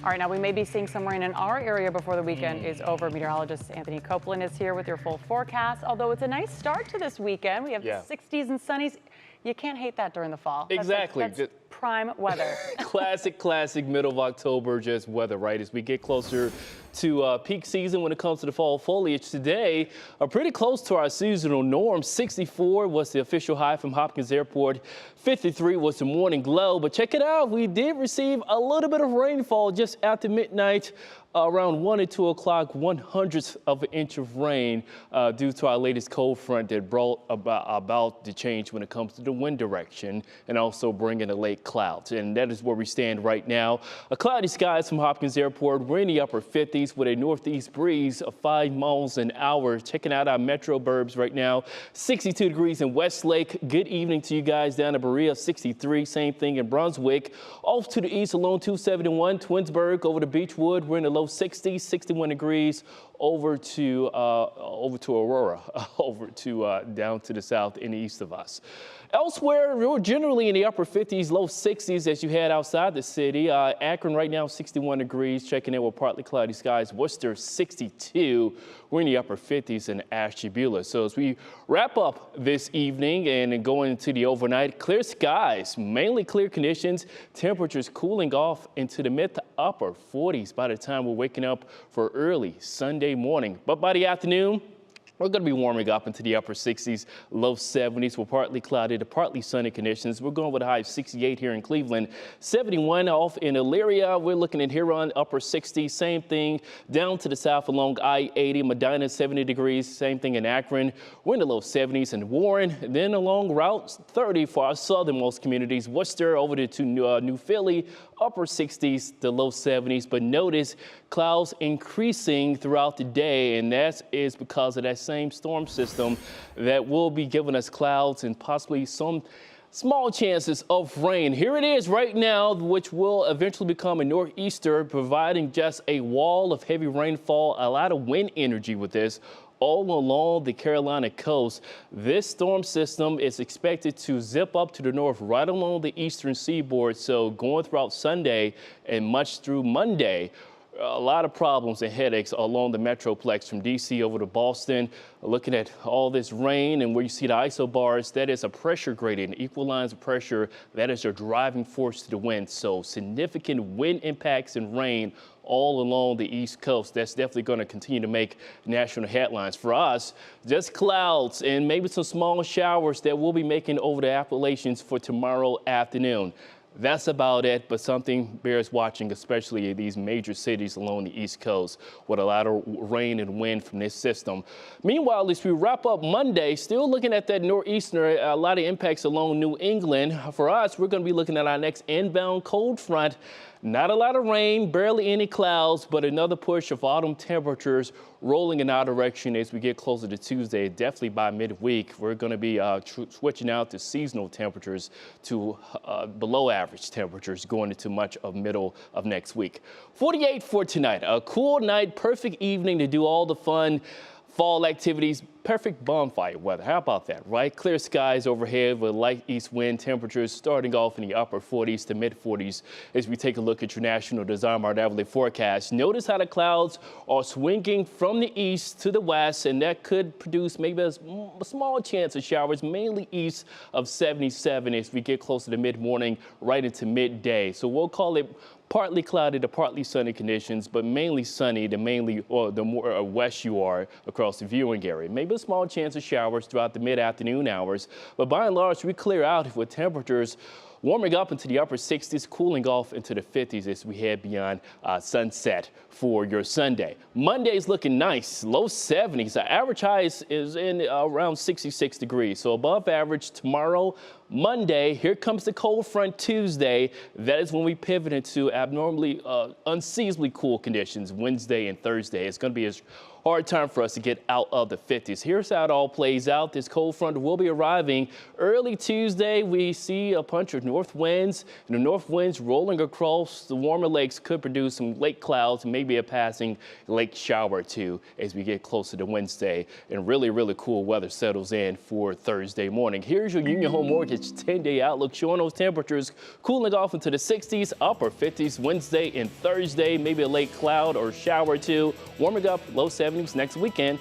All right, now we may be seeing some rain in our area before the weekend is over. Meteorologist Anthony Copeland is here with your full forecast. Although it's a nice start to this weekend. We have 60s and sunnies. You can't hate that during the fall. Exactly. That's prime weather. Classic middle of October just weather, right? As we get closer to peak season when it comes to the fall foliage today, are pretty close to our seasonal norm. 64 was the official high from Hopkins Airport. 53 was the morning low. But check it out. We did receive a little bit of rainfall just after midnight. Around 1 and 2 o'clock, 1/100th of an inch of rain due to our latest cold front that brought about the change when it comes to the wind direction and also bringing the late clouds. And that is where we stand right now. A cloudy skies from Hopkins Airport. We're in the upper 50s with a northeast breeze of 5 miles an hour. Checking out our metro burbs right now. 62 degrees in Westlake. Good evening to you guys down in Berea. 63. Same thing in Brunswick. Off to the east along 271, Twinsburg over to Beechwood. We're in the low 60s, 61 degrees over to Aurora, down to the south and east of us. Elsewhere, we're generally in the upper 50s, low 60s as you head outside the city. Akron right now, 61 degrees, checking in with partly cloudy skies. Worcester, 62. We're in the upper 50s in Ashtabula. So as we wrap up this evening and go into the overnight, clear skies, mainly clear conditions, temperatures cooling off into the mid to upper 40s by the time we're waking up for early Sunday morning. But by the afternoon, we're going to be warming up into the upper 60s, low 70s with partly cloudy to partly sunny conditions. We're going with a high of 68 here in Cleveland, 71 off in Elyria. We're looking at Huron, upper 60s, same thing down to the south along I-80, Medina, 70 degrees, same thing in Akron. We're in the low 70s in Warren, then along Route 30 for our southernmost communities, Worcester over to New Philly, upper 60s to low 70s. But notice clouds increasing throughout the day, and that is because of that same storm system that will be giving us clouds and possibly some small chances of rain. Here it is right now, which will eventually become a nor'easter, providing just a wall of heavy rainfall, a lot of wind energy with this all along the Carolina coast. This storm system is expected to zip up to the north right along the eastern seaboard. So going throughout Sunday and much through Monday, a lot of problems and headaches along the Metroplex from D.C. over to Boston. Looking at all this rain and where you see the isobars, that is a pressure gradient, equal lines of pressure. That is your driving force to the wind. So significant wind impacts and rain all along the East Coast. That's definitely going to continue to make national headlines. For us, just clouds and maybe some small showers that we'll be making over the Appalachians for tomorrow afternoon. That's about it, but something bears watching, especially in these major cities along the East Coast with a lot of rain and wind from this system. Meanwhile, as we wrap up Monday, still looking at that nor'easter, a lot of impacts along New England. For us, we're going to be looking at our next inbound cold front. Not a lot of rain, barely any clouds, but another push of autumn temperatures rolling in our direction as we get closer to Tuesday. Definitely by midweek, we're going to be switching out to seasonal temperatures to below average temperatures going into much of middle of next week. 48 for tonight. A cool night, perfect evening to do all the fun fall activities, perfect bonfire weather. How about that, right? Clear skies overhead with light east wind, temperatures starting off in the upper 40s to mid 40s as we take a look at your National Design hourly forecast. Notice how the clouds are swinging from the east to the west, and that could produce maybe a small chance of showers, mainly east of 77 as we get closer to mid-morning right into midday. So we'll call it partly cloudy to partly sunny conditions, but mainly sunny the more west you are across the viewing area. Maybe a small chance of showers throughout the mid-afternoon hours, but by and large, we clear out with temperatures warming up into the upper 60s, cooling off into the 50s as we head beyond sunset for your Sunday. Monday's looking nice, low 70s. The average high is in around 66 degrees, so above average tomorrow. Monday, here comes the cold front Tuesday. That is when we pivot into abnormally, unseasonably cool conditions Wednesday and Thursday. It's going to be as hard time for us to get out of the 50s. Here's how it all plays out. This cold front will be arriving early Tuesday. We see a bunch of north winds, and the north winds rolling across the warmer lakes could produce some lake clouds, maybe a passing lake shower or two as we get closer to Wednesday. And really cool weather settles in for Thursday morning. Here's your Union Home Mortgage 10-day outlook showing those temperatures cooling off into the 60s, upper 50s Wednesday and Thursday, maybe a late cloud or shower or two, warming up low 70s next weekend.